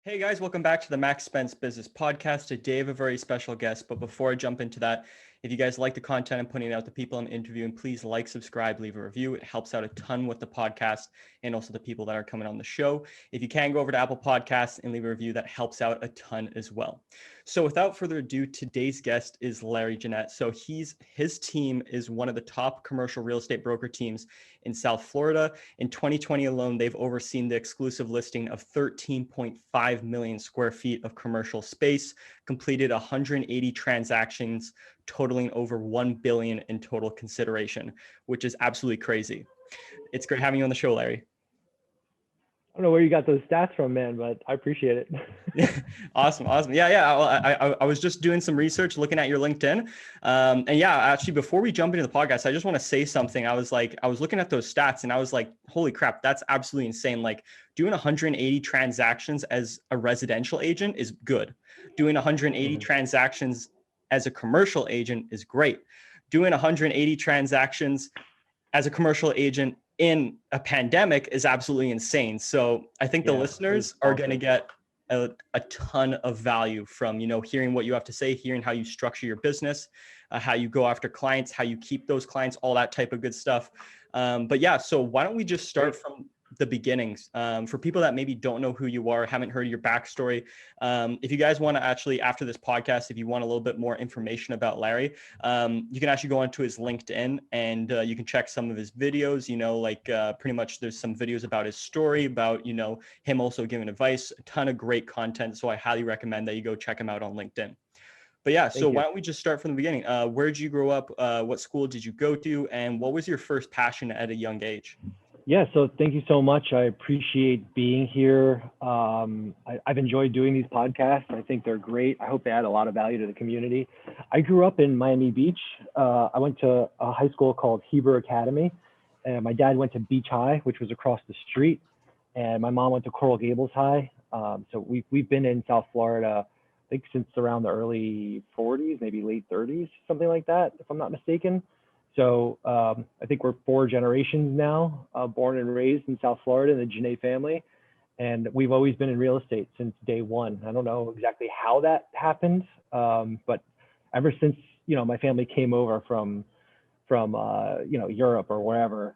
Hey guys, welcome back to the Max Spence Business Podcast. Today I have a very special guest, but before I jump into that, if you guys like the content I'm putting out, the people I'm interviewing, please like, subscribe, leave a review. It helps out a ton with the podcast and also the people that are coming on the show. If you can go over to Apple Podcasts and leave a review, that helps out a ton as well. So without further ado, today's guest is Larry Genet. So his team is one of the top commercial real estate broker teams in South Florida. In 2020 alone, they've overseen the exclusive listing of 13.5 million square feet of commercial space, completed 180 transactions, totaling over 1 billion in total consideration, which is absolutely crazy. It's great having you on the show, Larry. I don't know where you got those stats from, man, but I appreciate it. Awesome. Yeah. I was just doing some research, looking at your LinkedIn. And yeah, actually, before we jump into the podcast, I just want to say something. I was looking at those stats and I was like, holy crap, that's absolutely insane. Like doing 180 transactions as a residential agent is good. Doing 180 transactions as a commercial agent is great. Doing 180 transactions as a commercial agent in a pandemic is absolutely insane. So I think the listeners are going to get a ton of value from, hearing what you have to say, hearing how you structure your business, how you go after clients, how you keep those clients, all that type of good stuff. But yeah, so why don't we just start from the beginnings for people that maybe don't know who you are, haven't heard your backstory. If you guys want to actually, after this podcast, if you want a little bit more information about Larry, you can actually go onto his LinkedIn and you can check some of his videos, pretty much there's some videos about his story, about, him also giving advice, a ton of great content. So I highly recommend that you go check him out on LinkedIn. But yeah, so why don't we just start from the beginning? Where did you grow up? What school did you go to? And what was your first passion at a young age? Yeah, so thank you so much. I appreciate being here. I've enjoyed doing these podcasts. I think they're great. I hope they add a lot of value to the community. I grew up in Miami Beach. I went to a high school called Heber Academy. And my dad went to Beach High, which was across the street. And my mom went to Coral Gables High. So we've been in South Florida, I think since around the early 40s, maybe late 30s, something like that, if I'm not mistaken. So I think we're 4 generations now, born and raised in South Florida in the Genet family. And we've always been in real estate since day one. I don't know exactly how that happened, but ever since, my family came over from Europe or wherever,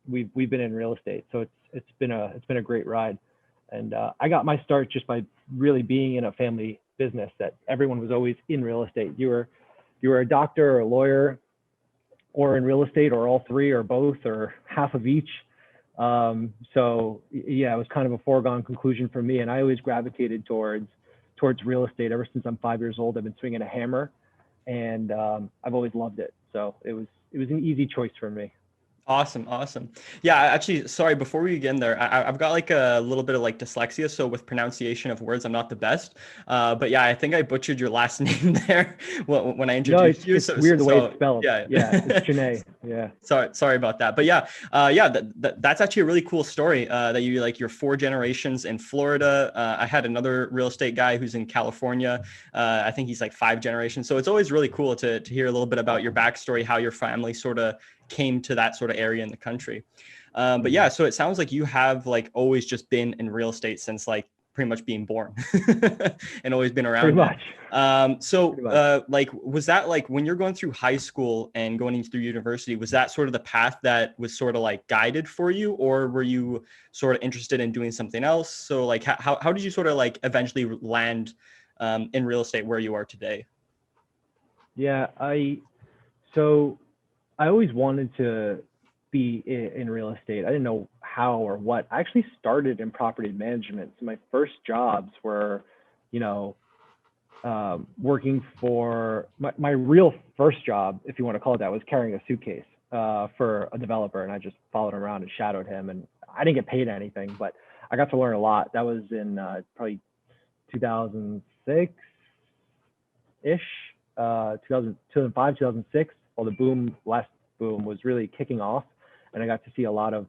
we've been in real estate. So it's been a great ride. And I got my start just by really being in a family business that everyone was always in real estate. You were a doctor or a lawyer, or in real estate, or all three, or both, or half of each. So yeah, it was kind of a foregone conclusion for me. And I always gravitated towards real estate. Ever since I'm 5 years old, I've been swinging a hammer, and I've always loved it. So it was an easy choice for me. Awesome. Yeah, actually, sorry, before we begin there, I've got like a little bit of like dyslexia. So with pronunciation of words, I'm not the best. But yeah, I think I butchered your last name there when I introduced you. It's weird the way it's spelled. Yeah, it's Genet. Yeah. Sorry about that. But yeah, that's actually a really cool story that you're 4 generations in Florida. I had another real estate guy who's in California. I think he's like 5 generations. So it's always really cool to hear a little bit about your backstory, how your family sort of came to that sort of area in the country. But yeah, so it sounds like you have like always just been in real estate since like pretty much being born and always been around. Pretty much. Like, was that like when you're going through high school and going through university, was that sort of the path that was sort of like guided for you, or were you sort of interested in doing something else? So like, how did you sort of like eventually land in real estate where you are today? Yeah, I always wanted to be in real estate. I didn't know how or what. I actually started in property management. So my first jobs were, working for my real first job, if you want to call it that, was carrying a suitcase for a developer. And I just followed him around and shadowed him. And I didn't get paid anything, but I got to learn a lot. That was in probably 2006-ish, 2005, 2006. Well, the last boom was really kicking off, and I got to see a lot of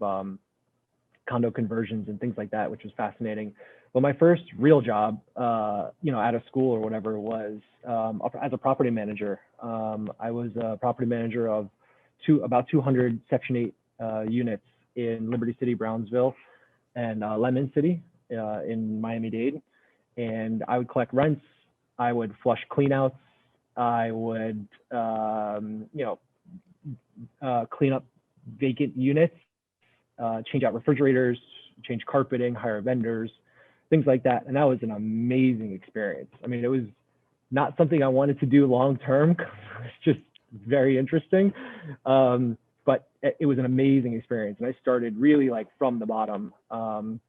condo conversions and things like that, which was fascinating. But my first real job, out of school or whatever, was as a property manager. I was a property manager of about 200 Section 8 units in Liberty City, Brownsville, and Lemon City. in Miami-Dade, and I would collect rents. I would flush cleanouts. I would, clean up vacant units, change out refrigerators, change carpeting, hire vendors, things like that. And that was an amazing experience. I mean, it was not something I wanted to do long term. It's just very interesting. But it was an amazing experience. And I started really like from the bottom, doing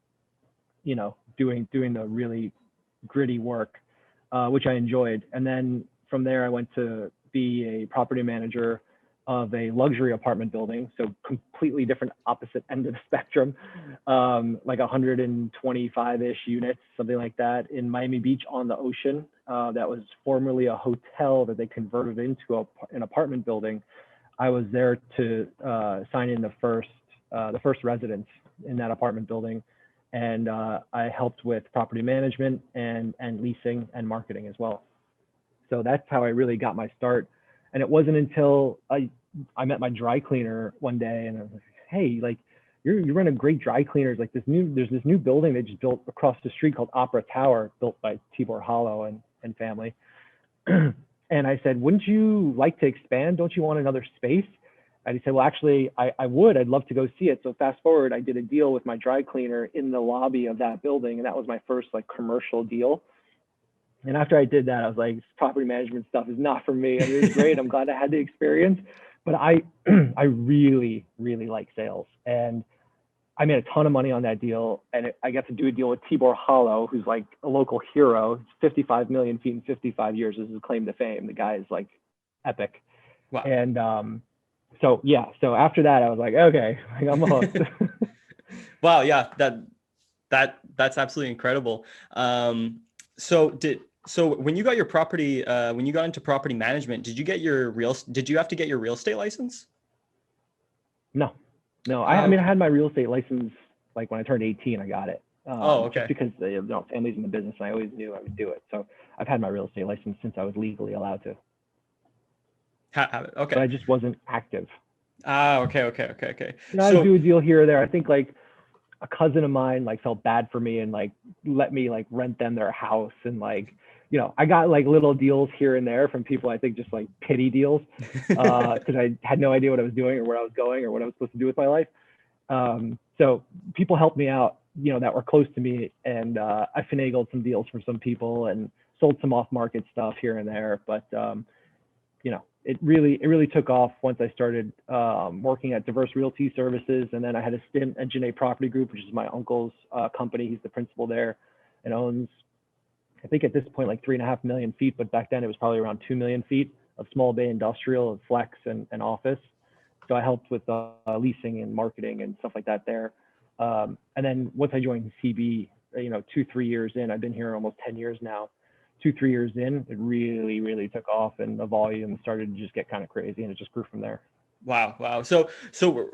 the really gritty work, which I enjoyed. And then from there, I went to be a property manager of a luxury apartment building. So completely different opposite end of the spectrum, like 125-ish units, something like that, in Miami Beach on the ocean. That was formerly a hotel that they converted into an apartment building. I was there to sign in the first residents in that apartment building. And I helped with property management and leasing and marketing as well. So that's how I really got my start. And it wasn't until I met my dry cleaner one day, and I was like, hey, like you run a great dry cleaners. Like there's this new building they just built across the street called Opera Tower, built by Tibor Hollow and family. And I said, wouldn't you like to expand? Don't you want another space? And he said, well, actually, I would. I'd love to go see it. So fast forward, I did a deal with my dry cleaner in the lobby of that building, and that was my first like commercial deal. And after I did that, I was like, property management stuff is not for me. I mean, it was great. I'm glad I had the experience, but I really, really like sales. And I made a ton of money on that deal. And I got to do a deal with Tibor Hollow, who's like a local hero. It's 55 million feet in 55 years is his claim to fame. The guy is like epic. Wow. And so after that, I was like, okay, I'm hooked. Wow. Yeah. That's absolutely incredible. So when you got your property, when you got into property management, did you have to get your real estate license? No. I mean, I had my real estate license like when I turned 18. I got it. Okay. Just because family's in the business, and I always knew I would do it. So I've had my real estate license since I was legally allowed to. Okay. But I just wasn't active. Okay. I would do a deal here or there. I think like a cousin of mine like felt bad for me and like let me like rent them their house, and like, I got like little deals here and there from people, I think just like pity deals, because I had no idea what I was doing or where I was going or what I was supposed to do with my life. So people helped me out, that were close to me, and I finagled some deals for some people and sold some off-market stuff here and there. But it really took off once I started working at Diverse Realty Services, and then I had a stint at Genet Property Group, which is my uncle's company. He's the principal there and owns, I think at this point, like 3.5 million feet, but back then it was probably around 2 million feet of small bay industrial and flex and office. So I helped with leasing and marketing and stuff like that there. And then once I joined CB, 2-3 years in, I've been here almost 10 years now. 2-3 years in, it really took off, and the volume started to just get kind of crazy, and it just grew from there. Wow. So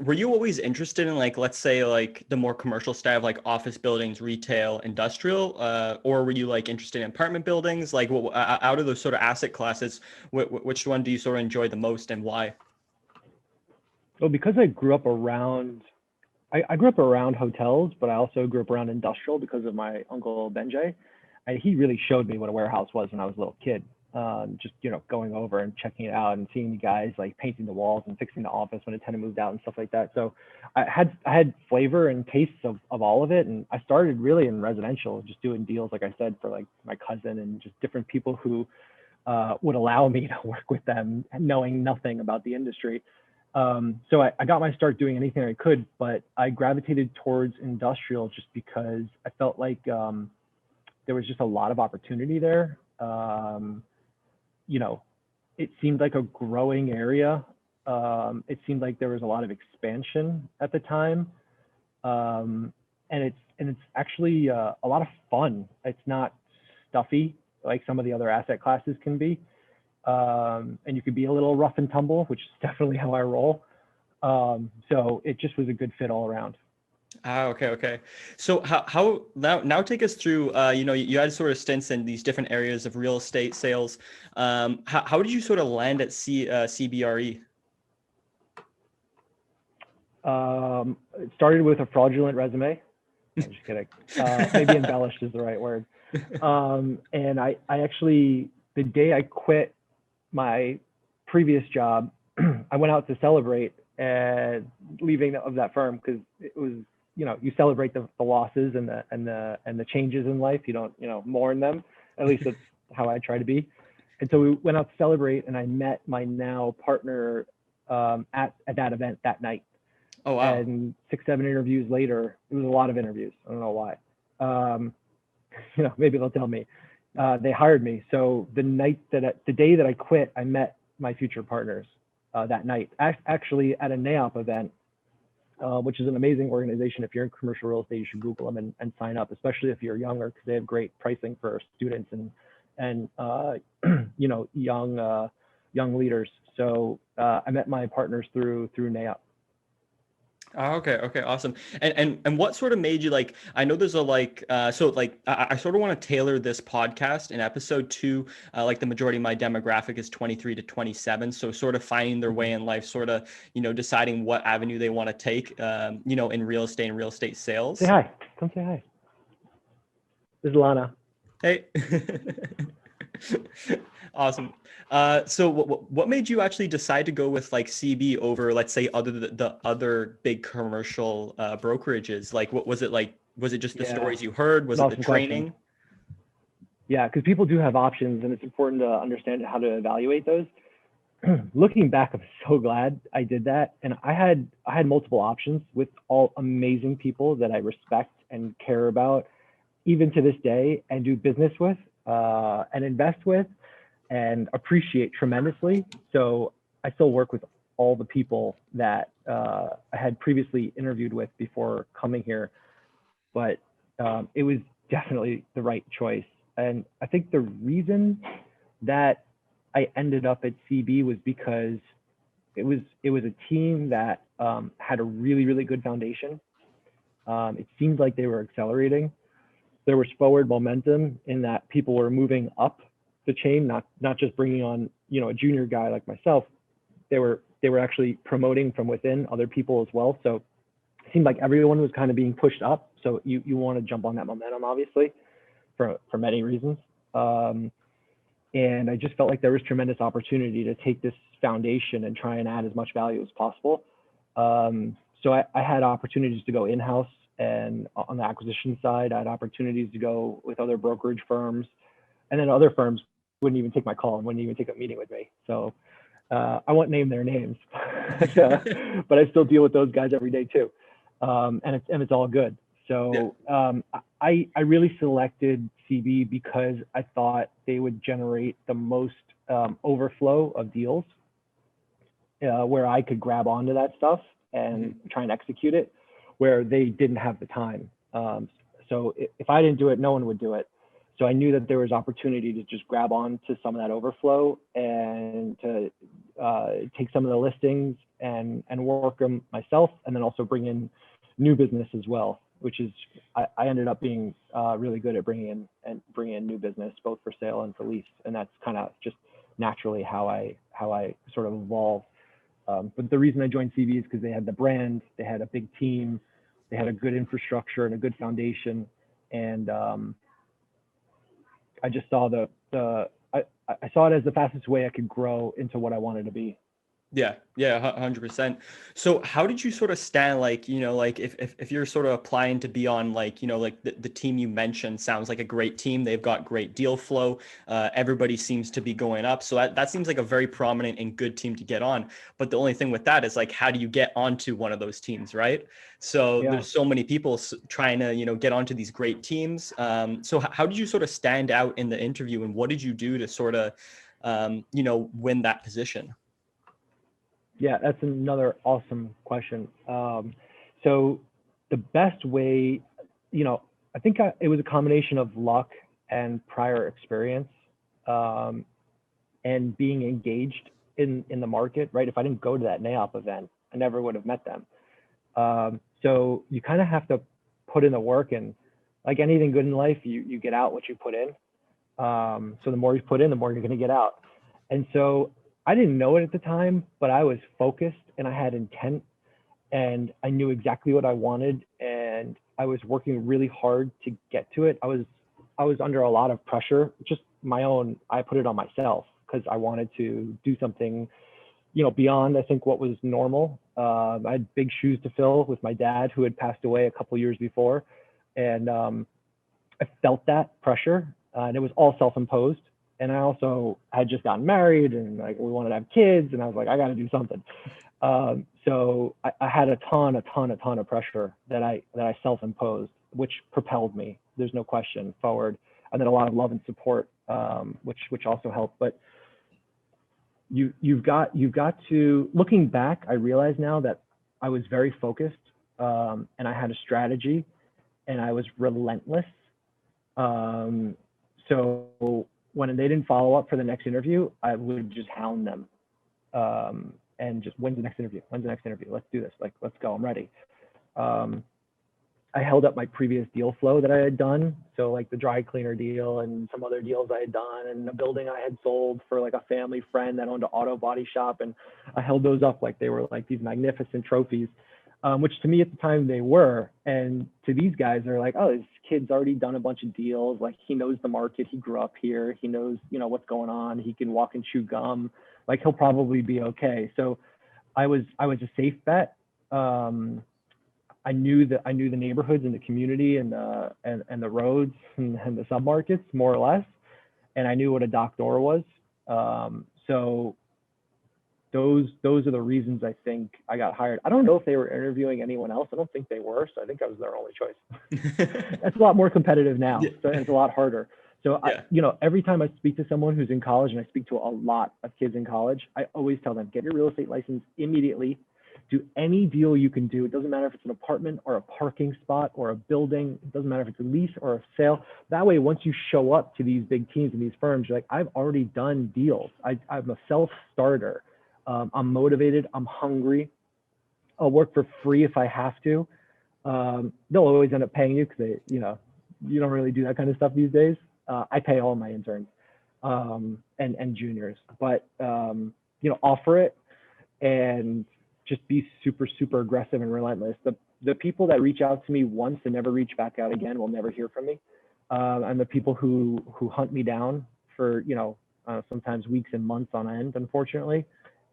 were you always interested in, like, let's say like the more commercial style of like office buildings, retail, industrial, or were you like interested in apartment buildings? Like, out of those sort of asset classes, which one do you sort of enjoy the most, and why? Well, because I grew up around, I grew up around hotels, but I also grew up around industrial because of my uncle Benjay. He really showed me what a warehouse was when I was a little kid. Just going over and checking it out and seeing the guys like painting the walls and fixing the office when a tenant moved out and stuff like that. So I had flavor and tastes of all of it, and I started really in residential, just doing deals, like I said, for like my cousin and just different people who would allow me to work with them, knowing nothing about the industry. So I got my start doing anything I could, but I gravitated towards industrial just because I felt like there was just a lot of opportunity there. It seemed like a growing area. It seemed like there was a lot of expansion at the time. And it's actually a lot of fun. It's not stuffy like some of the other asset classes can be. And you could be a little rough and tumble, which is definitely how I roll. So it just was a good fit all around. Okay. So how now take us through, you had sort of stints in these different areas of real estate sales. How did you sort of land at CBRE? It started with a fraudulent resume. I'm just kidding. Maybe embellished is the right word. And I actually, the day I quit my previous job, I went out to celebrate and leaving of that firm, because it was, you celebrate the losses and the changes in life. You don't, mourn them. At least that's how I try to be. And so we went out to celebrate, and I met my now partner at that event that night. Oh, wow. And 6-7 interviews later, it was a lot of interviews. I don't know why. Maybe they'll tell me. They hired me. So the day that I quit, I met my future partners that night, actually at a NAOP event, which is an amazing organization. If you're in commercial real estate, you should Google them and sign up, especially if you're younger, because they have great pricing for students and young leaders. So I met my partners through NAOP. Oh, okay, awesome. And what sort of made you like? I know there's a I sort of want to tailor this podcast in episode 2. Like the majority of my demographic is 23 to 27, so sort of finding their way in life, sort of deciding what avenue they want to take, in real estate and real estate sales. Say hi. Come say hi. This is Lana. Hey. Awesome. So what made you actually decide to go with like CB over, let's say, the other big commercial brokerages? Like, what was it like? Was it just the stories you heard? Was it the training? Question. Yeah, because people do have options, and it's important to understand how to evaluate those. Looking back, I'm so glad I did that. And I had multiple options with all amazing people that I respect and care about, even to this day, and do business with and invest with and appreciate tremendously. So I still work with all the people that I had previously interviewed with before coming here, but it was definitely the right choice. And I think the reason that I ended up at CB was because it was a team that had a really, really good foundation. It seemed like they were accelerating. There was forward momentum in that people were moving up the chain, not just bringing on a junior guy like myself. They were actually promoting from within other people as well. So it seemed like everyone was kind of being pushed up. So you want to jump on that momentum, obviously, for many reasons. And I just felt like there was tremendous opportunity to take this foundation and try and add as much value as possible. So I had opportunities to go in-house, and on the acquisition side, I had opportunities to go with other brokerage firms, and then other firms wouldn't even take my call and wouldn't even take a meeting with me. So I won't name their names, but I still deal with those guys every day too. And it's all good. So I really selected CB because I thought they would generate the most overflow of deals where I could grab onto that stuff and try and execute it, where they didn't have the time. So if I didn't do it, no one would do it. So I knew that there was opportunity to just grab on to some of that overflow and to take some of the listings and work them myself, and then also bring in new business as well, which is I ended up being really good at bringing in new business, both for sale and for lease, and that's kind of just naturally how I sort of evolved. But the reason I joined CB is because they had the brand, they had a big team, they had a good infrastructure and a good foundation, and I just saw I saw it as the fastest way I could grow into what I wanted to be. Yeah, 100%. So how did you sort of stand, like, if you're sort of applying to be on like, the team you mentioned sounds like a great team. They've got great deal flow. Everybody seems to be going up. So that seems like a very prominent and good team to get on. But the only thing with that is like, how do you get onto one of those teams, right? So there's so many people trying to, get onto these great teams. So how did you sort of stand out in the interview, and what did you do to sort of, win that position? Yeah, that's another awesome question. So the best way, I think it was a combination of luck and prior experience, and being engaged in the market, right? If I didn't go to that NAOP event, I never would have met them. So you kind of have to put in the work, and like anything good in life, you get out what you put in. So the more you put in, the more you're going to get out. And so I didn't know it at the time, but I was focused and I had intent, and I knew exactly what I wanted. And I was working really hard to get to it. I was under a lot of pressure, just my own. I put it on myself because I wanted to do something, beyond I think what was normal. I had big shoes to fill with my dad, who had passed away a couple years before, and I felt that pressure, and it was all self-imposed. And I also had just gotten married, and like we wanted to have kids, and I was like, I got to do something. So I had a ton of pressure that I self-imposed, which propelled me. There's no question forward, and then a lot of love and support, which also helped. But you've got to, looking back, I realize now that I was very focused, and I had a strategy, and I was relentless. So when they didn't follow up for the next interview, I would just hound them, and just, when's the next interview? When's the next interview? Let's do this. Like, let's go. I'm ready. I held up my previous deal flow that I had done. So like the dry cleaner deal and some other deals I had done, and a building I had sold for like a family friend that owned an auto body shop. And I held those up like they were like these magnificent trophies, which to me at the time they were. And to these guys, they're like, oh, this kid's already done a bunch of deals. Like, he knows the market. He grew up here. He knows, what's going on. He can walk and chew gum. Like, he'll probably be okay. So I was a safe bet. I knew the neighborhoods and the community and the roads and the submarkets more or less, and I knew what a dock door was. So those are the reasons I think I got hired. I don't know if they were interviewing anyone else. I don't think they were. So I think I was their only choice. That's a lot more competitive now. Yeah. So it's a lot harder. So Yeah. every time I speak to someone who's in college, and I speak to a lot of kids in college, I always tell them, get your real estate license immediately. Do any deal you can do. It doesn't matter if it's an apartment or a parking spot or a building. It doesn't matter if it's a lease or a sale. That way, once you show up to these big teams and these firms, you're like, I've already done deals. I'm a self-starter. I'm motivated. I'm hungry. I'll work for free if I have to. They'll always end up paying you because you don't really do that kind of stuff these days. I pay all my interns and juniors, but offer it and just be super, super aggressive and relentless. The people that reach out to me once and never reach back out again will never hear from me. And the people who hunt me down for, sometimes weeks and months on end, unfortunately,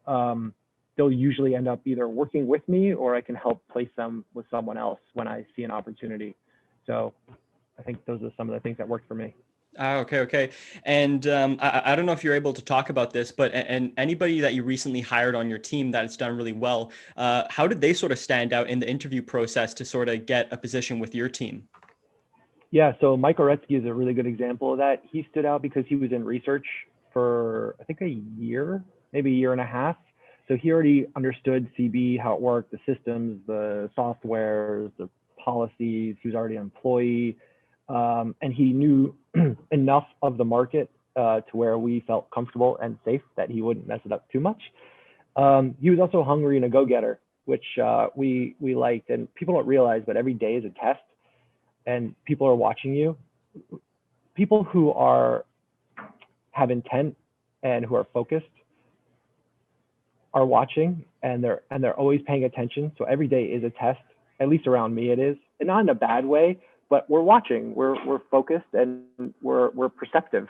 they'll usually end up either working with me or I can help place them with someone else when I see an opportunity. So I think those are some of the things that worked for me. Okay. And I don't know if you're able to talk about this, but and anybody that you recently hired on your team that has done really well, how did they sort of stand out in the interview process to sort of get a position with your team? Yeah, so Mike Oretsky is a really good example of that. He stood out because he was in research for, I think, a year, maybe a year and a half. So he already understood CB, how it worked, the systems, the softwares, the policies. He was already an employee. And he knew enough of the market to where we felt comfortable and safe that he wouldn't mess it up too much. He was also hungry and a go-getter, which we liked. And people don't realize, but every day is a test, and people are watching you. People who have intent and who are focused are watching, and they're always paying attention. So every day is a test. At least around me, it is, and not in a bad way. But we're watching, we're focused, and we're perceptive,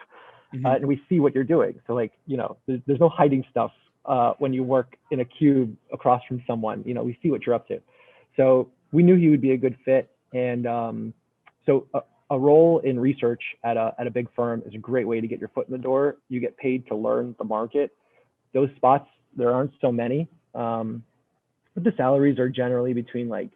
and we see what you're doing. So like, there's no hiding stuff when you work in a cube across from someone. We see what you're up to. So we knew he would be a good fit, and so a role in research at a big firm is a great way to get your foot in the door. You get paid to learn the market. Those spots, there aren't so many, but the salaries are generally between like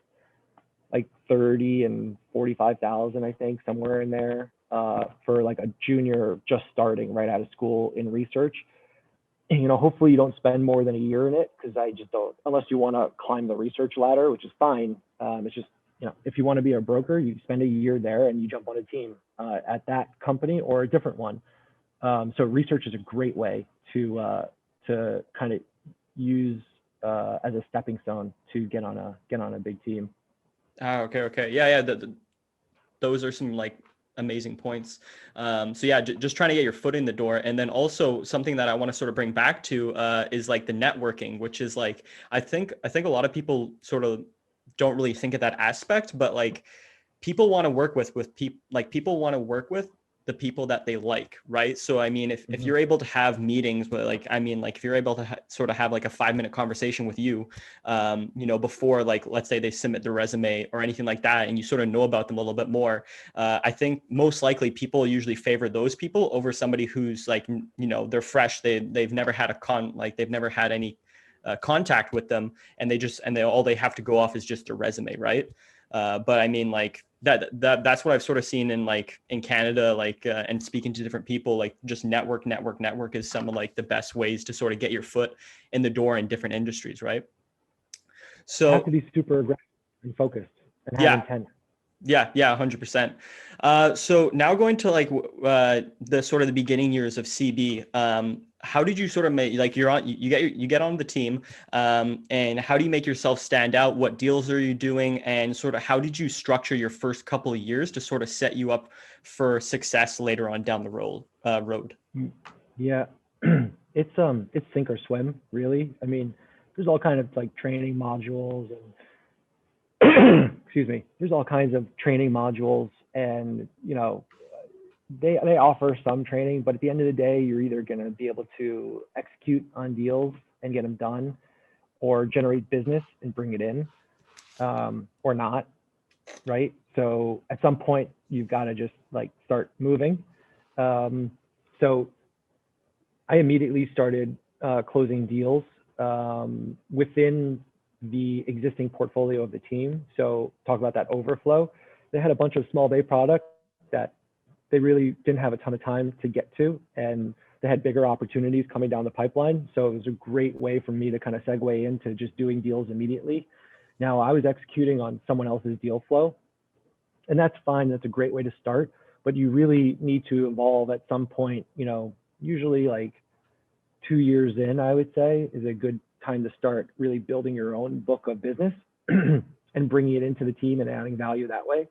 30 and 45,000, I think, somewhere in there, for like a junior just starting right out of school in research. And, hopefully you don't spend more than a year in it, because I just don't, unless you want to climb the research ladder, which is fine. It's just, if you want to be a broker, you spend a year there and you jump on a team at that company or a different one. So research is a great way to kind of use as a stepping stone to get on a big team. Okay. Yeah. Those are some like amazing points. So yeah, just trying to get your foot in the door. And then also something that I want to sort of bring back to is like the networking, which is like, I think a lot of people sort of don't really think of that aspect, but like people want to work with people, like people want to work with the people that they like, right? So I mean, if you're able to have meetings with, like, I mean, like if you're able to sort of have like a 5-minute conversation with you, you know, before, like, let's say they submit their resume or anything like that, and you sort of know about them a little bit more, I think most likely people usually favor those people over somebody who's like, you know, they're fresh, they've never had they've never had any contact with them, and they all they have to go off is just their resume, right? But I mean, like that's what I've sort of seen in, like, in Canada, like, and speaking to different people, like just network is some of like the best ways to sort of get your foot in the door in different industries, right? You have So to be super aggressive and focused and have yeah, intent. yeah, 100%. So now going to like the sort of the beginning years of CB, how did you sort of make, like, you get on the team, and how do you make yourself stand out? What deals are you doing? And sort of how did you structure your first couple of years to sort of set you up for success later on down the road? Yeah, it's sink or swim, really. I mean, there's all kind of like training modules and excuse me, there's all kinds of training modules, and you know, they offer some training, but at the end of the day, you're either going to be able to execute on deals and get them done, or generate business and bring it in, or not, right? So at some point, you've got to just like start moving. Um, so I immediately started closing deals within the existing portfolio of the team. So talk about that overflow. They had a bunch of small bay products that they really didn't have a ton of time to get to, and they had bigger opportunities coming down the pipeline. So it was a great way for me to kind of segue into just doing deals immediately. Now I was executing on someone else's deal flow, and that's fine. That's a great way to start, but you really need to evolve at some point. You know, usually like 2 years in, I would say, is a good time to start really building your own book of business and bringing it into the team and adding value that way.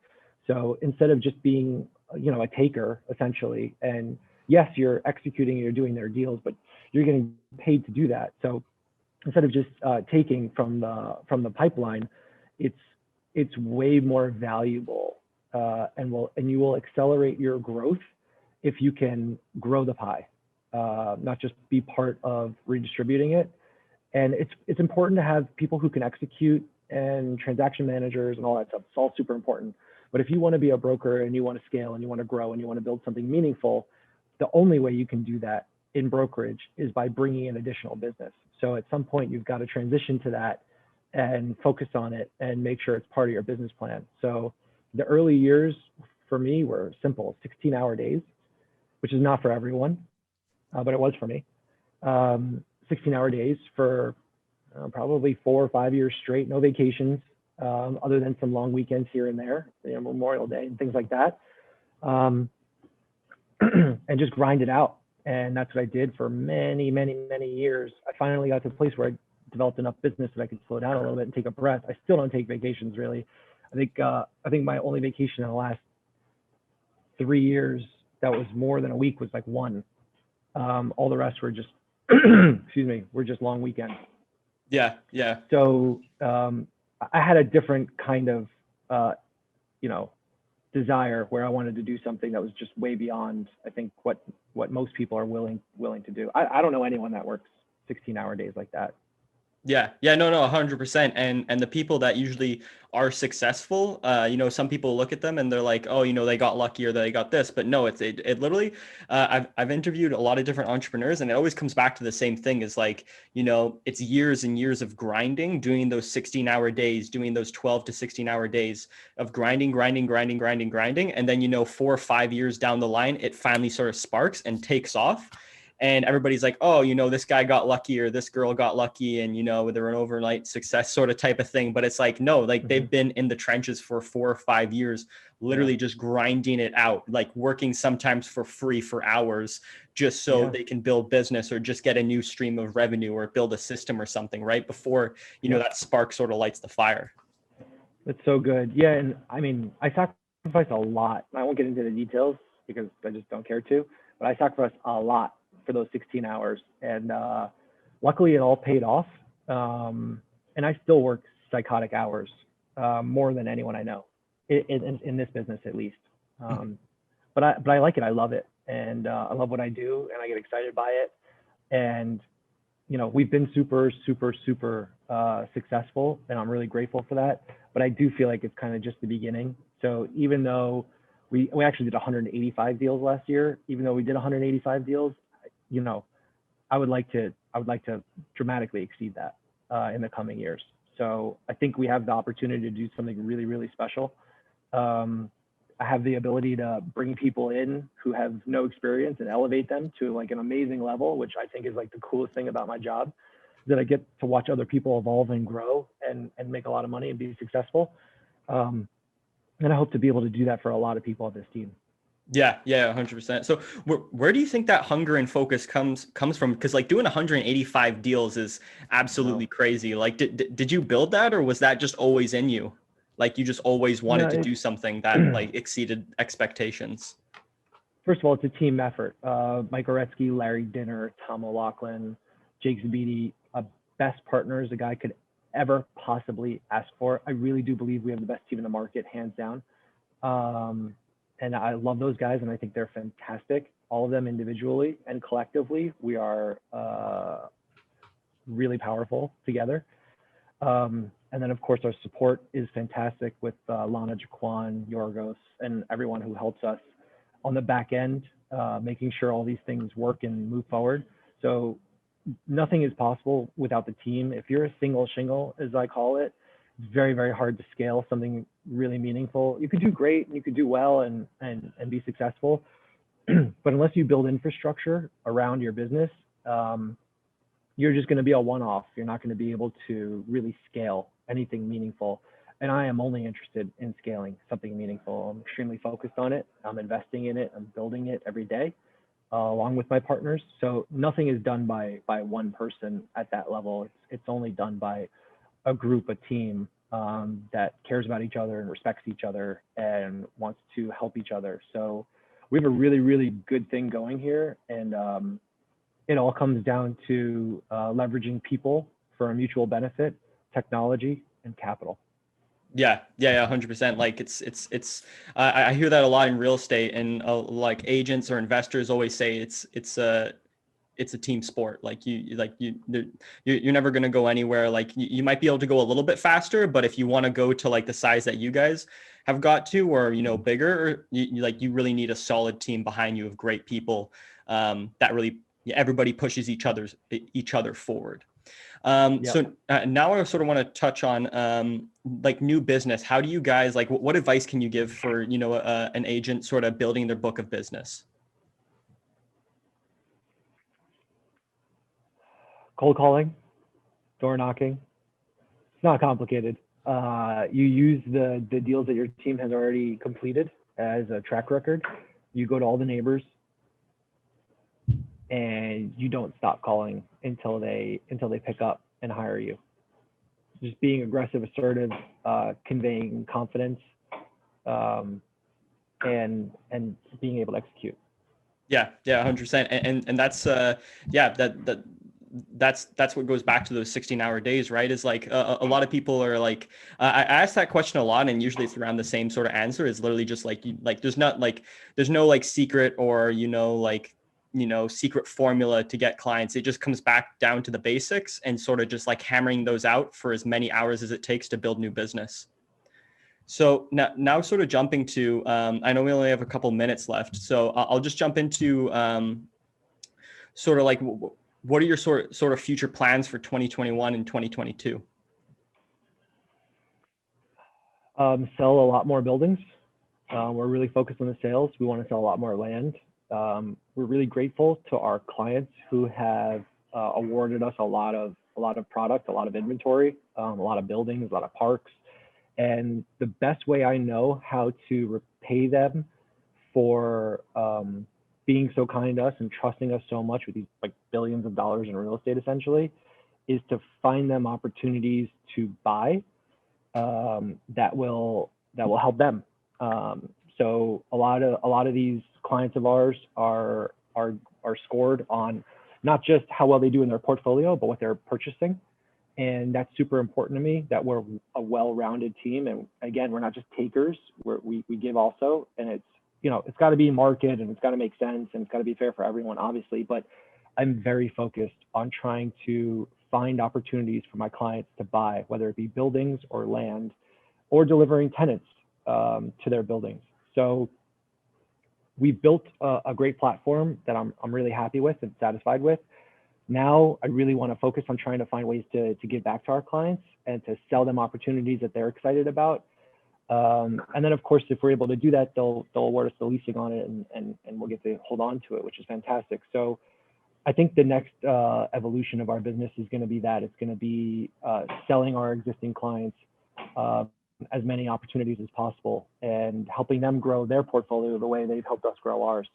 So instead of just being, you know, a taker essentially, and yes, you're executing, you're doing their deals, but you're getting paid to do that. So instead of just taking from the pipeline, it's way more valuable, and you will accelerate your growth if you can grow the pie, not just be part of redistributing it. And it's important to have people who can execute, and transaction managers and all that stuff. It's all super important. But if you want to be a broker and you want to scale and you want to grow and you want to build something meaningful, the only way you can do that in brokerage is by bringing in additional business. So at some point, you've got to transition to that and focus on it and make sure it's part of your business plan. So the early years for me were simple: 16-hour days, which is not for everyone, but it was for me. 16-hour days for probably 4 or 5 years straight, no vacations, other than some long weekends here and there, you know, Memorial Day and things like that, and just grind it out. And that's what I did for many, many, many years. I finally got to the place where I developed enough business that I could slow down a little bit and take a breath. I still don't take vacations, really. I think my only vacation in the last 3 years that was more than a week was like one. All the rest were just, excuse me, were just long weekends. Yeah, yeah. So I had a different kind of, you know, desire where I wanted to do something that was just way beyond, I think, what most people are willing to do. I don't know anyone that works 16-hour days like that. Yeah. No, 100%. And the people that usually are successful, you know, some people look at them and they're like, oh, you know, they got lucky or they got this, but no, it literally, I've interviewed a lot of different entrepreneurs, and it always comes back to the same thing, is like, you know, it's years and years of grinding, doing those 16-hour days, doing those 12 to 16-hour days of grinding. And then, you know, 4 or 5 years down the line, it finally sort of sparks and takes off. And everybody's like, oh, you know, this guy got lucky or this girl got lucky, and, you know, they're an overnight success sort of type of thing. But it's like, no, like they've been in the trenches for 4 or 5 years, literally just grinding it out, like working sometimes for free for hours, just so they can build business or just get a new stream of revenue or build a system or something, right? Before, you know, that spark sort of lights the fire. That's so good. Yeah. And I mean, I sacrificed a lot. I won't get into the details because I just don't care to, but I sacrificed a lot for those 16 hours. And luckily it all paid off. And I still work psychotic hours, more than anyone I know. in this business at least. But I like it. I love it, and I love what I do, and I get excited by it. And we've been super successful, and I'm really grateful for that. But I do feel like it's kind of just the beginning. So even though we actually did 185 deals last year, even though we did 185 deals, I would like to dramatically exceed that in the coming years. So I think we have the opportunity to do something really, really special. I have the ability to bring people in who have no experience and elevate them to like an amazing level, which I think is like the coolest thing about my job, that I get to watch other people evolve and grow and make a lot of money and be successful. And I hope to be able to do that for a lot of people on this team. Yeah, 100%. So where do you think that hunger and focus comes from? Because like doing 185 deals is absolutely crazy. Like, did you build that, or was that just always in you? Like you just always wanted to do something that like exceeded expectations? First of all, it's a team effort. Mike Oretsky, Larry Genet, Tom O'Loughlin, Jake Zabidi, best partners a guy could ever possibly ask for. I really do believe we have the best team in the market, hands down. And I love those guys, and I think they're fantastic. All of them individually and collectively, we are really powerful together. And then, of course, our support is fantastic with Lana, Jaquan, Yorgos, and everyone who helps us on the back end, making sure all these things work and move forward. So nothing is possible without the team. If you're a single shingle, as I call it, it's very, very hard to scale something really meaningful. You could do great and you could do well and be successful, but unless you build infrastructure around your business, you're just going to be a one-off. You're not going to be able to really scale anything meaningful. And I am only interested in scaling something meaningful. I'm extremely focused on it. I'm investing in it. I'm building it every day, along with my partners. So nothing is done by one person at that level. It's only done by a group, a team that cares about each other and respects each other and wants to help each other. So we have a really, really good thing going here. And it all comes down to leveraging people for a mutual benefit, technology, and capital. Yeah, 100%. Like I hear that a lot in real estate, and like agents or investors always say it's a team sport. Like you're never going to go anywhere. Like you might be able to go a little bit faster, but if you want to go to like the size that you guys have got to, or bigger, you really need a solid team behind you of great people that really everybody pushes each other forward. So now I sort of want to touch on like new business. How do you guys like? What advice can you give for an agent sort of building their book of business? Cold calling, door knocking. It's not complicated. You use the deals that your team has already completed as a track record. You go to all the neighbors, and you don't stop calling until they pick up and hire you. Just being aggressive, assertive, conveying confidence, and being able to execute. Yeah, 100%. And that's that's what goes back to those 16-hour days, right? Is like a lot of people are like, I ask that question a lot, and usually it's around the same sort of answer. It's literally just like there's no like secret or secret formula to get clients. It just comes back down to the basics and sort of just like hammering those out for as many hours as it takes to build new business. So now sort of jumping to, I know we only have a couple minutes left, so I'll just jump into sort of like, what are your sort of future plans for 2021 and 2022? Sell a lot more buildings. We're really focused on the sales. We want to sell a lot more land. We're really grateful to our clients who have awarded us a lot of product, a lot of inventory, a lot of buildings, a lot of parks. And the best way I know how to repay them for being so kind to us and trusting us so much with these like billions of dollars in real estate, essentially, is to find them opportunities to buy that will help them. So a lot of these clients of ours are scored on not just how well they do in their portfolio, but what they're purchasing. And that's super important to me, that we're a well-rounded team. And again, we're not just takers, we give also. And it's, it's got to be market, and it's got to make sense, and it's got to be fair for everyone, obviously. But I'm very focused on trying to find opportunities for my clients to buy, whether it be buildings or land, or delivering tenants to their buildings. So we've built a great platform that I'm really happy with and satisfied with. Now I really want to focus on trying to find ways to give back to our clients and to sell them opportunities that they're excited about. And then, of course, if we're able to do that, they'll award us the leasing on it, and we'll get to hold on to it, which is fantastic. So I think the next evolution of our business is going to be that. It's going to be selling our existing clients as many opportunities as possible, and helping them grow their portfolio the way they've helped us grow ours.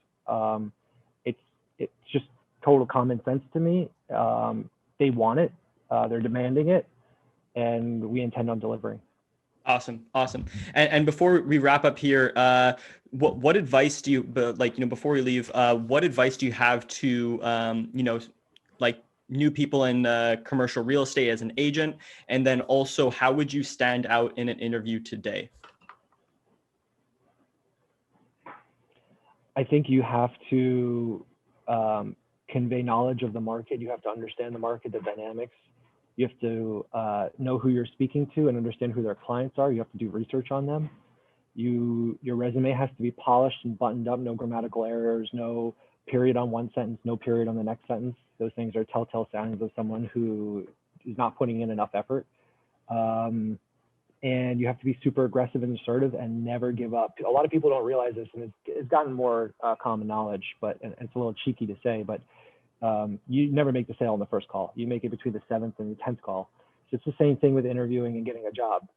It's just total common sense to me. They want it, they're demanding it, and we intend on delivering. Awesome. And before we wrap up here, what advice do you, before we leave, what advice do you have to, like new people in commercial real estate as an agent? And then also, how would you stand out in an interview today? I think you have to convey knowledge of the market. You have to understand the market, the dynamics. You have to know who you're speaking to and understand who their clients are. You have to do research on them. Your resume has to be polished and buttoned up, no grammatical errors, no period on one sentence, no period on the next sentence. Those things are telltale signs of someone who is not putting in enough effort. And you have to be super aggressive and assertive and never give up. A lot of people don't realize this, and it's gotten more common knowledge, but and it's a little cheeky to say, but you never make the sale on the first call. You make it between the 7th and the 10th call. So it's the same thing with interviewing and getting a job.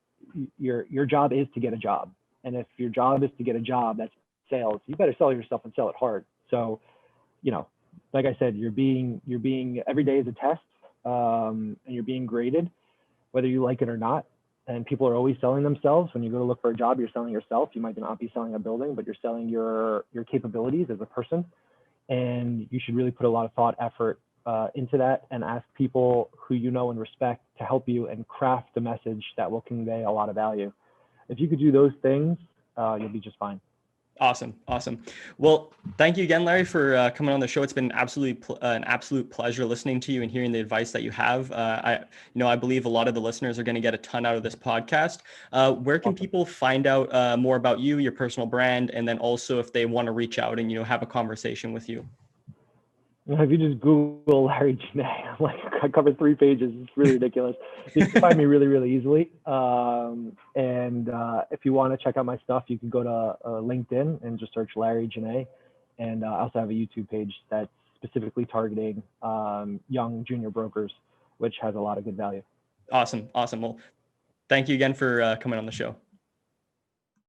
Your job is to get a job. And if your job is to get a job, that's sales. You better sell yourself and sell it hard. So, like I said, you're being every day is a test, and you're being graded, whether you like it or not. And people are always selling themselves. When you go to look for a job, you're selling yourself. You might not be selling a building, but you're selling your capabilities as a person. And you should really put a lot of thought, effort into that, and ask people who you know and respect to help you and craft a message that will convey a lot of value. If you could do those things, you'll be just fine. Awesome. Well, thank you again, Larry, for coming on the show. It's been an absolute pleasure listening to you and hearing the advice that you have. I believe a lot of the listeners are going to get a ton out of this podcast. Where can people find out more about you, your personal brand, and then also if they want to reach out and have a conversation with you? If you just Google Larry Genet, I covered 3 pages. It's really ridiculous. You can find me really, really easily. And if you want to check out my stuff, you can go to LinkedIn and just search Larry Genet. And I also have a YouTube page that's specifically targeting young junior brokers, which has a lot of good value. Awesome. Well, thank you again for coming on the show.